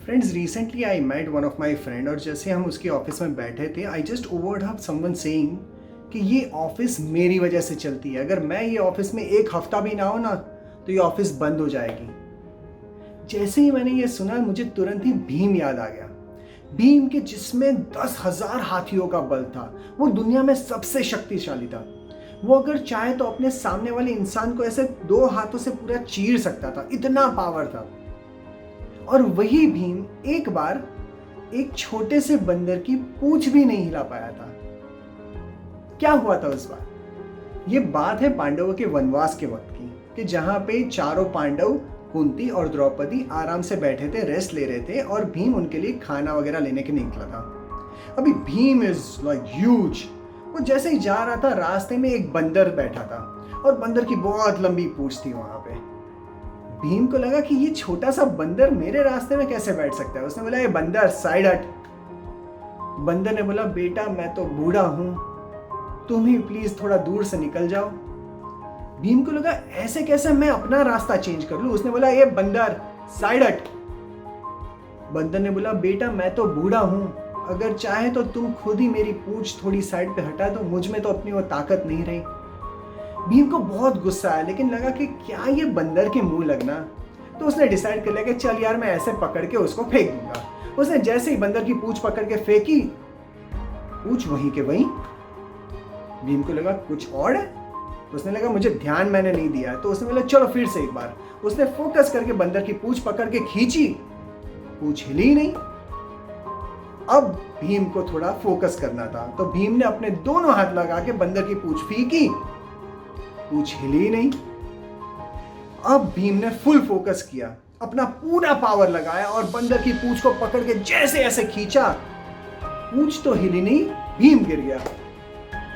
Friends recently I met one of my friend और जैसे हम उसके ऑफिस में बैठे थे I just overheard someone saying कि ये ऑफिस मेरी वजह से चलती है, अगर मैं ये ऑफिस में एक हफ्ता भी ना हो ना तो ये ऑफिस बंद हो जाएगी। जैसे ही मैंने ये सुना मुझे तुरंत ही भीम याद आ गया। भीम के जिसमें 10,000 हाथियों का बल था, वो दुनिया में सबसे शक्तिशाली था। वो अगर चाहे तो अपने सामने वाले इंसान को ऐसे 2 हाथों से पूरा चीर सकता था, इतना पावर था। और वही भीम एक बार एक छोटे से बंदर की पूंछ भी नहीं हिला पाया था। क्या हुआ था उस बार? ये बात है पांडवों के वनवास के वक्त की, कि जहां पे चारों पांडव कुंती और द्रौपदी आराम से बैठे थे, रेस्ट ले रहे थे और भीम उनके लिए खाना वगैरह लेने के लिए निकला था। अभी भीम इज लाइक ह्यूज। वो जैसे ही जा रहा था रास्ते में एक बंदर बैठा था और बंदर की बहुत लंबी पूंछ थी वहां पे। भीम को लगा कि ये छोटा सा बंदर मेरे रास्ते में कैसे बैठ सकता है। उसने बोला, ये बंदर साइड हट। बंदर ने बोला, बेटा मैं तो बूढ़ा हूं, तुम ही प्लीज थोड़ा दूर से निकल जाओ। भीम को लगा ऐसे कैसे मैं अपना रास्ता चेंज कर लूं। उसने बोला, ये बंदर साइड हट। बंदर ने बोला, बेटा मैं तो बूढ़ा हूं, अगर चाहे तो तुम खुद ही मेरी पूंछ थोड़ी साइड पे हटा दो, मुझ में तो अपनी वो ताकत नहीं रही। भीम को बहुत गुस्सा आया, लेकिन लगा कि क्या ये बंदर के मुंह लगना। तो उसने डिसाइड कर लिया कि चल यार मैं ऐसे पकड़ के उसको फेंक दूंगा। उसने जैसे ही बंदर की पूंछ पकड़ के फेंकी, पूंछ वहीं के वहीं। भीम को लगा कुछ और है। उसने लगा मुझे ध्यान मैंने नहीं दिया, तो उसने बोला चलो फिर से एक बार। उसने फोकस करके बंदर की पूंछ पकड़ के खींची, पूंछ हिली नहीं। अब भीम को थोड़ा फोकस करना था, तो भीम ने अपने दोनों हाथ लगा के बंदर की पूंछ फीकी, पूंछ हिली नहीं। अब भीम ने फुल फोकस किया, अपना पूरा पावर लगाया और बंदर की पूंछ को पकड़ के जैसे ऐसे खींचा, पूंछ तो हिली नहीं, भीम गिर गया।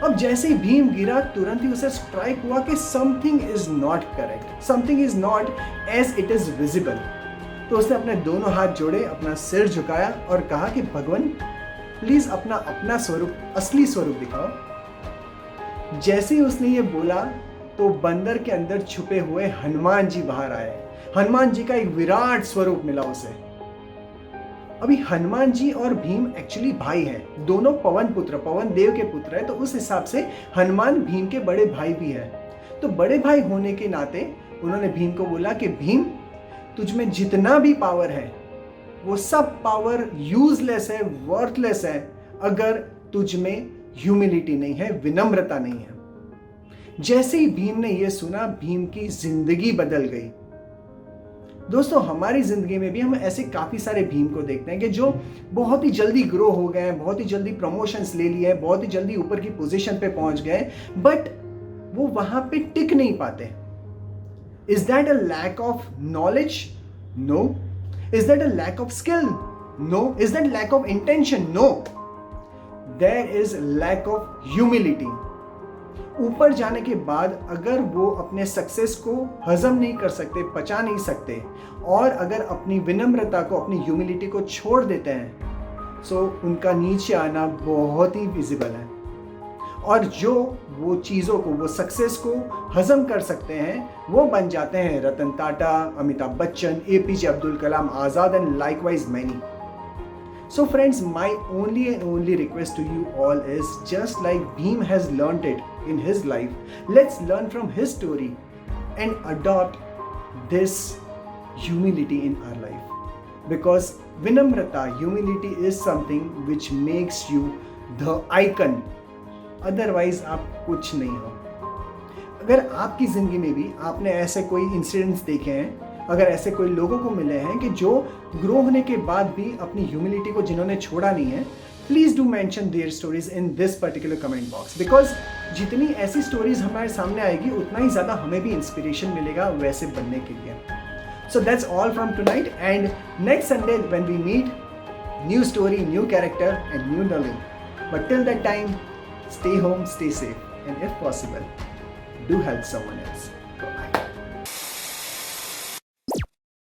अब जैसे ही भीम गिरा तुरंत ही उसे स्ट्राइक हुआ कि something is not correct, something is not as it is visible. तो उसने अपने दोनों हाथ जोड़े, अपना सिर झुकाया और कहा कि भगवान प्लीज अपना स्वरूप, असली स्वरूप दिखाओ। जैसे ही उसने ये बोला तो बंदर के अंदर छुपे हुए हनुमान जी बाहर आए। हनुमान जी का एक विराट स्वरूप मिला उसे। अभी हनुमान जी और भीम एक्चुअली भाई हैं, दोनों पवन पुत्र, पवन देव के पुत्र है, तो उस हिसाब से हनुमान भीम के बड़े भाई भी है। तो बड़े भाई होने के नाते उन्होंने भीम को बोला कि भीम तुझ में जितना भी पावर है वो सब पावर यूजलेस है, वर्थलेस है, अगर तुझ में ह्यूमिलिटी नहीं है, विनम्रता नहीं है। जैसे ही भीम ने यह सुना, भीम की जिंदगी बदल गई। दोस्तों हमारी जिंदगी में भी हम ऐसे काफी सारे भीम को देखते हैं कि जो बहुत ही जल्दी ग्रो हो गए हैं, बहुत ही जल्दी प्रमोशंस ले लिए हैं, बहुत ही जल्दी ऊपर की पोजीशन पे पहुंच गए, बट वो वहां पे टिक नहीं पाते। Is that a lack of knowledge? No. Is that a lack of skill? No. Is that lack of intention? No. There is lack of humility. ऊपर जाने के बाद अगर वो अपने सक्सेस को हजम नहीं कर सकते, पचा नहीं सकते, और अगर अपनी विनम्रता को, अपनी ह्यूमिलिटी को छोड़ देते हैं, सो उनका नीचे आना बहुत ही विजिबल है। और जो वो चीज़ों को, वो सक्सेस को हजम कर सकते हैं, वो बन जाते हैं Ratan Tata, Amitabh Bachchan, APJ Abdul Kalam Azad and likewise many. So friends, my only and only request to you all is, just like Bhim has learnt it in his life, let's learn from his story and adopt this humility in our life. Because vinamrata, humility is something which makes you the icon. Otherwise आप कुछ नहीं हो। अगर आपकी ज़िंदगी में भी आपने ऐसे कोई इंसिडेंट्स देखे हैं, अगर ऐसे कोई लोगों को मिले हैं कि जो ग्रो होने के बाद भी अपनी ह्यूमिलिटी को जिन्होंने छोड़ा नहीं है, please do mention their stories in this particular comment box. Because जितनी ऐसी स्टोरीज हमारे सामने आएगी उतना ही ज़्यादा हमें भी इंस्पिरेशन मिलेगा वैसे बनने के लिए। So that's all from tonight, and next Sunday when we meet, new story, new character and new learning. But till that time, stay home, stay safe, and if possible, do help someone else.